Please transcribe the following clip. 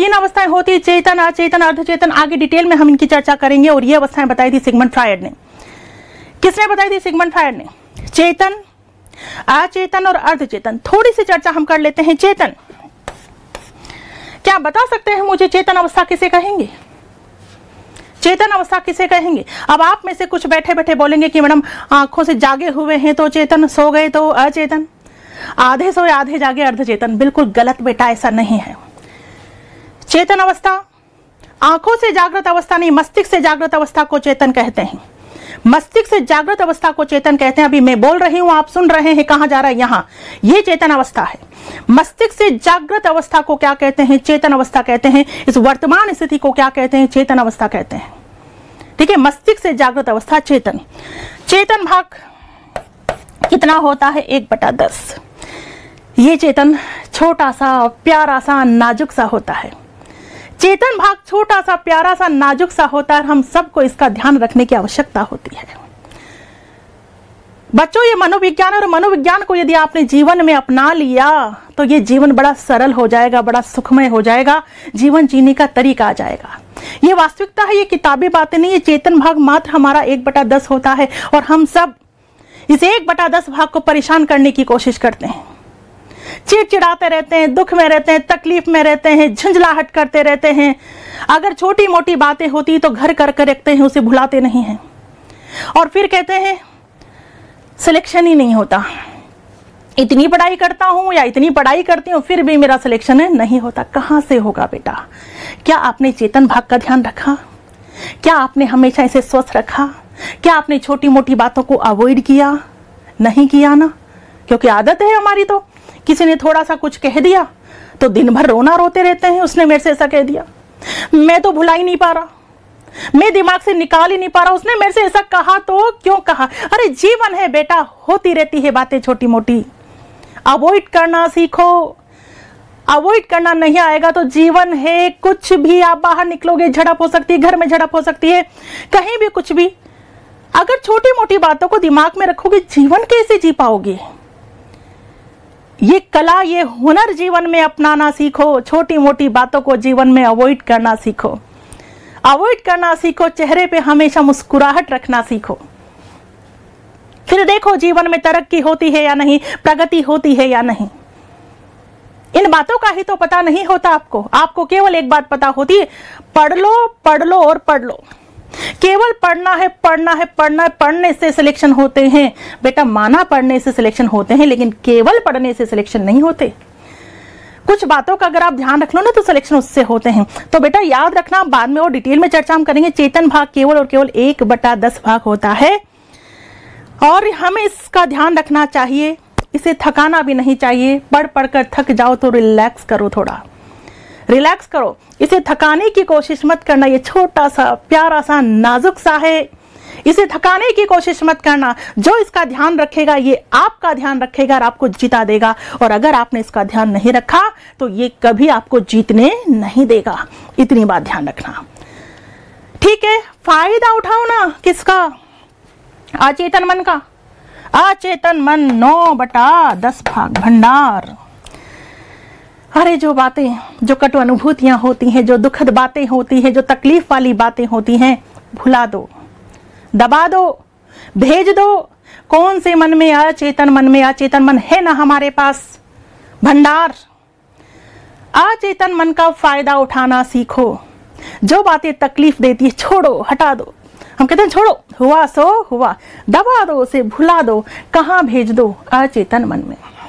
तीन अवस्थाएं होती है, चेतन, अचेतन, अर्धचेतन। आगे डिटेल में हम इनकी चर्चा करेंगे। और ये अवस्थाएं बताई थी सिगमंड फ्रायड ने। किसने बताई थी? सिगमंड फ्रायड ने। चेतन, अचेतन और अर्धचेतन। थोड़ी सी चर्चा हम कर लेते हैं। चेतन, क्या बता सकते हैं मुझे चेतन अवस्था किसे कहेंगे? चेतन अवस्था किसे कहेंगे? अब आप में से कुछ बैठे बैठे बोलेंगे कि मैडम आंखों से जागे हुए हैं तो चेतन, सो गए तो अचेतन, आधे सोए आधे जागे अर्धचेतन। बिल्कुल गलत बेटा, ऐसा नहीं है। चेतन अवस्था आंखों से जागृत अवस्था नहीं, मस्तिष्क से जागृत अवस्था को चेतन कहते हैं। मस्तिष्क से जागृत अवस्था को चेतन कहते हैं। अभी मैं बोल रही हूं, आप सुन रहे हैं, कहां जा रहा है? यहां। ये चेतन अवस्था है। मस्तिष्क से जागृत अवस्था को क्या कहते हैं? चेतन अवस्था कहते हैं। इस वर्तमान स्थिति को क्या कहते हैं? चेतन अवस्था कहते हैं। ठीक है, मस्तिष्क से जागृत अवस्था चेतन। चेतन भाग कितना होता है? 1/10। ये चेतन छोटा सा, प्यारा सा, नाजुक सा होता है। चेतन भाग छोटा सा, प्यारा सा, नाजुक सा होता है। हम सबको इसका ध्यान रखने की आवश्यकता होती है। बच्चों, ये मनोविज्ञान और मनोविज्ञान को यदि आपने जीवन में अपना लिया तो ये जीवन बड़ा सरल हो जाएगा, बड़ा सुखमय हो जाएगा, जीवन जीने का तरीका आ जाएगा। ये वास्तविकता है, ये किताबी बातें नहीं। ये चेतन भाग मात्र हमारा 1/10 होता है और हम सब इस 1/10 भाग को परेशान करने की कोशिश करते हैं। चिड़चिड़ाते रहते हैं, दुख में रहते हैं, तकलीफ में रहते हैं, झंझलाहट करते रहते हैं। अगर छोटी मोटी बातें होती तो घर कर रखते हैं, उसे भुलाते नहीं हैं। और फिर कहते हैं सिलेक्शन ही नहीं होता। इतनी पढ़ाई करता हूं या इतनी पढ़ाई करती हूं फिर भी मेरा सिलेक्शन नहीं होता। कहां से होगा बेटा? क्या आपने चेतन भाग का ध्यान रखा? क्या आपने हमेशा इसे स्वस्थ रखा? क्या आपने छोटी मोटी बातों को अवॉइड किया? नहीं किया ना, क्योंकि आदत है हमारी। तो किसी ने थोड़ा सा कुछ कह दिया तो दिन भर रोना रोते रहते हैं, उसने मेरे से ऐसा कह दिया, मैं तो भुला ही नहीं पा रहा, मैं दिमाग से निकाल ही नहीं पा रहा, उसने मेरे से ऐसा कहा तो क्यों कहा। अरे जीवन है बेटा, होती रहती है बातें छोटी मोटी। अवॉइड करना सीखो। अवॉइड करना नहीं आएगा तो जीवन है, कुछ भी आप बाहर निकलोगे झड़प हो सकती है, घर में झड़प हो सकती है, कहीं भी कुछ भी। अगर छोटी मोटी बातों को दिमाग में रखोगे जीवन कैसे जी पाओगे? ये कला, ये हुनर जीवन में अपनाना सीखो। छोटी मोटी बातों को जीवन में अवॉइड करना सीखो। अवॉइड करना सीखो। चेहरे पे हमेशा मुस्कुराहट रखना सीखो। फिर देखो जीवन में तरक्की होती है या नहीं, प्रगति होती है या नहीं। इन बातों का ही तो पता नहीं होता आपको। आपको केवल एक बात पता होती है, पढ़ लो, पढ़ लो और पढ़ लो। केवल पढ़ना है, पढ़ना है, पढ़ना है। पढ़ने से सिलेक्शन होते हैं बेटा, माना पढ़ने से सिलेक्शन होते हैं, लेकिन केवल पढ़ने से सिलेक्शन नहीं होते। कुछ बातों का अगर आप ध्यान रख लो ना तो सिलेक्शन उससे होते हैं। तो बेटा याद रखना, बाद में और डिटेल में चर्चा हम करेंगे। चेतन भाग केवल और केवल 1/10 भाग होता है और हमें इसका ध्यान रखना चाहिए। इसे थकाना भी नहीं चाहिए। पढ़ पढ़कर थक जाओ तो रिलैक्स करो, थोड़ा रिलैक्स करो। इसे थकाने की कोशिश मत करना। ये छोटा सा, प्यारा सा, नाजुक सा है, इसे थकाने की कोशिश मत करना। जो इसका ध्यान रखेगा ये आपका ध्यान रखेगा और आपको जिता देगा। और अगर आपने इसका ध्यान नहीं रखा तो ये कभी आपको जीतने नहीं देगा। इतनी बात ध्यान रखना, ठीक है? फायदा उठाओ ना किसका? अचेतन मन का। अचेतन मन 9/10 भाग भंडार। अरे जो बातें, जो कटु अनुभूतियां होती हैं, जो दुखद बातें होती हैं, जो तकलीफ वाली बातें होती हैं, भुला दो, दबा दो, भेज दो। कौन से मन में? अचेतन मन में। अचेतन मन है ना हमारे पास, भंडार। अचेतन मन का फायदा उठाना सीखो। जो बातें तकलीफ देती है छोड़ो, हटा दो। हम कहते हैं छोड़ो, हुआ सो हुआ, दबा दो उसे, भुला दो। कहां भेज दो? अचेतन मन में।